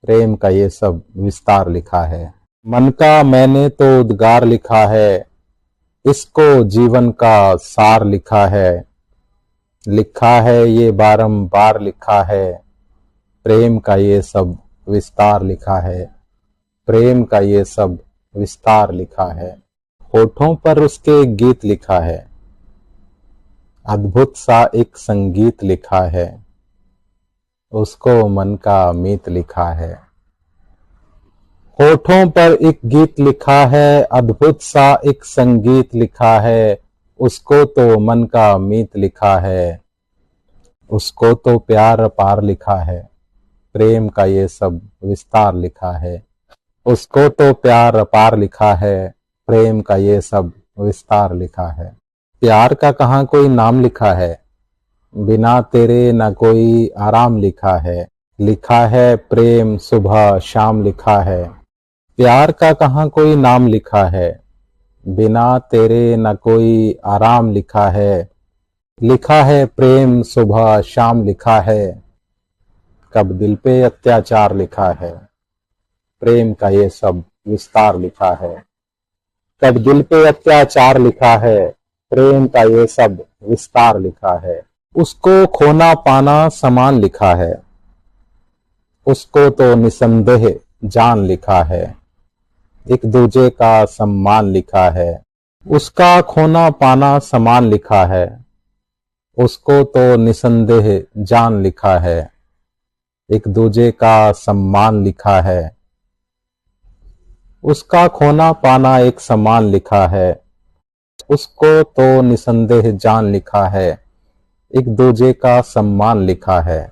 प्रेम का ये सब विस्तार लिखा है। मन का मैंने तो उद्गार लिखा है, इसको जीवन का सार लिखा है। लिखा है ये बारंबार लिखा है, प्रेम का ये सब विस्तार लिखा है। प्रेम का ये सब विस्तार लिखा है। होठों पर उसके गीत लिखा है, अद्भुत सा एक संगीत लिखा है। उसको मन का मीत लिखा है। होठों पर एक गीत लिखा है, अद्भुत सा एक संगीत लिखा है। उसको तो मन का मीत लिखा है। उसको तो प्यार अपार लिखा है, प्रेम का ये सब विस्तार लिखा है। उसको तो प्यार अपार लिखा है, प्रेम का ये सब विस्तार लिखा है। प्यार का कहाँ कोई नाम लिखा है, बिना तेरे न कोई आराम लिखा है। लिखा है प्रेम सुबह शाम लिखा है। प्यार का कहाँ कोई नाम लिखा है, बिना तेरे न कोई आराम लिखा है। लिखा है प्रेम सुबह शाम लिखा है, कब दिल पे अत्याचार लिखा है। प्रेम का ये सब विस्तार लिखा है। कब दिल पे अत्याचार लिखा है, प्रेम का ये सब विस्तार लिखा है। उसको खोना पाना समान लिखा है, उसको तो निसंदेह जान लिखा है। एक दूजे का सम्मान लिखा है। उसका खोना पाना समान लिखा है, उसको तो निसंदेह जान लिखा है। एक दूजे का सम्मान लिखा है। उसका खोना पाना एक समान लिखा है, उसको तो निसंदेह जान लिखा है। एक दूजे का सम्मान लिखा है।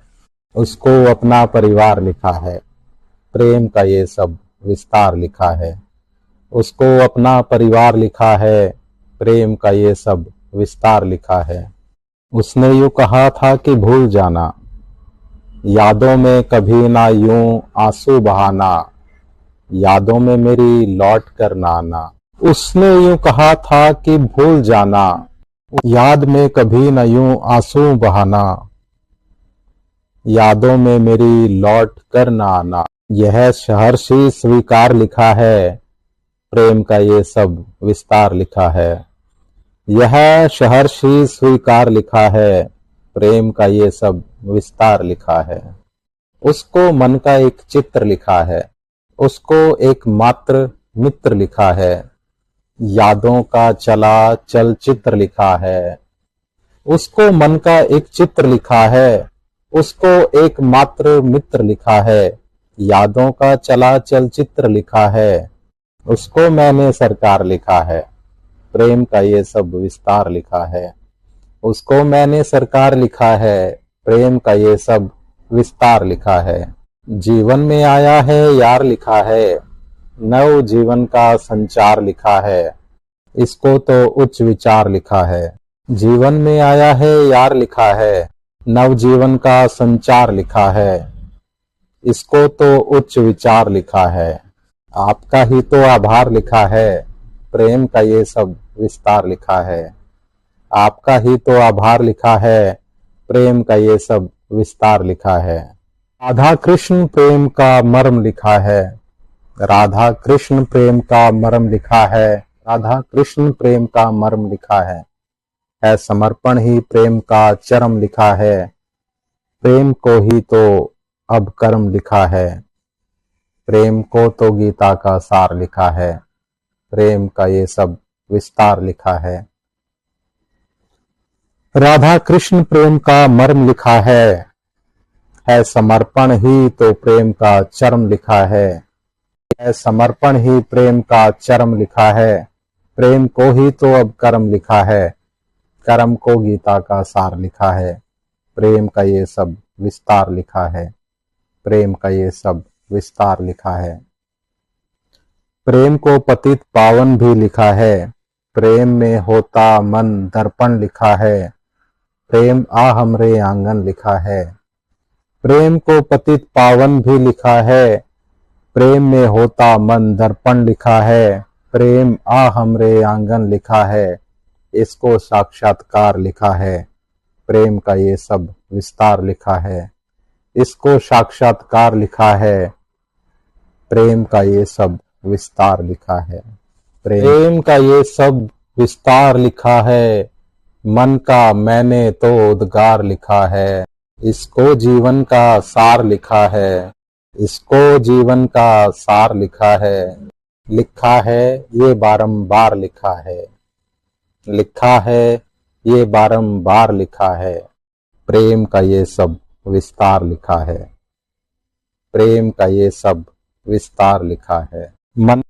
उसको अपना परिवार लिखा है, प्रेम का ये सब विस्तार लिखा है। उसको अपना परिवार लिखा है, प्रेम का ये सब विस्तार लिखा है। उसने यूं कहा था कि भूल जाना, यादों में कभी ना यूं आंसू बहाना। यादों में मेरी लौट कर ना आना। उसने यूं कहा था कि भूल जाना, याद में कभी न यूं आंसू बहाना। यादों में मेरी लौट कर न आना। यह सहर्षी स्वीकार लिखा है, प्रेम का ये सब विस्तार लिखा है। यह सहर्षी स्वीकार लिखा है, प्रेम का ये सब विस्तार लिखा है। उसको मन का एक चित्र लिखा है, उसको एक मात्र मित्र लिखा है। यादों का चला चलचित्र लिखा है। उसको मन का एक चित्र लिखा है, उसको एक मात्र मित्र लिखा है। यादों का चला चलचित्र लिखा है। उसको मैंने सरकार लिखा है, प्रेम का ये सब विस्तार लिखा है। उसको मैंने सरकार लिखा है, प्रेम का ये सब विस्तार लिखा है। जीवन में आया है यार लिखा है, नव जीवन का संचार लिखा है। इसको तो उच्च विचार लिखा है। जीवन में आया है यार लिखा है, नव जीवन का संचार लिखा है। इसको तो उच्च विचार लिखा है। आपका ही तो आभार लिखा है, प्रेम का ये सब विस्तार लिखा है। आपका ही तो आभार लिखा है, प्रेम का ये सब विस्तार लिखा है। राधा कृष्ण प्रेम का मर्म लिखा है। राधा कृष्ण प्रेम का मर्म लिखा है। राधा कृष्ण प्रेम का मर्म लिखा है समर्पण ही प्रेम का चरम लिखा है। प्रेम को ही तो अब कर्म लिखा है। प्रेम को तो गीता का सार लिखा है, प्रेम का ये सब विस्तार लिखा है। राधा कृष्ण प्रेम का मर्म लिखा है समर्पण ही तो प्रेम का चरम लिखा है समर्पण ही प्रेम का चरम लिखा है। प्रेम को ही तो अब कर्म लिखा है, कर्म को गीता का सार लिखा है। प्रेम का ये सब विस्तार लिखा है, प्रेम का ये सब विस्तार लिखा है। प्रेम को पतित पावन भी लिखा है, प्रेम में होता मन दर्पण लिखा है। प्रेम आ हमरे आंगन लिखा है। प्रेम को पतित पावन भी लिखा है, प्रेम में होता मन दर्पण लिखा है। प्रेम आ हमरे आंगन लिखा है, इसको साक्षात्कार लिखा है। प्रेम का ये सब विस्तार लिखा है, इसको साक्षात्कार लिखा है। प्रेम का ये सब विस्तार लिखा है। प्रेम का ये सब विस्तार लिखा है, मन का मैंने तो उद्गार लिखा है। इसको जीवन का सार लिखा है, इसको जीवन का सार लिखा है। लिखा है ये बारंबार लिखा है, लिखा है ये बारंबार लिखा है। प्रेम का ये सब विस्तार लिखा है, प्रेम का ये सब विस्तार लिखा है। मन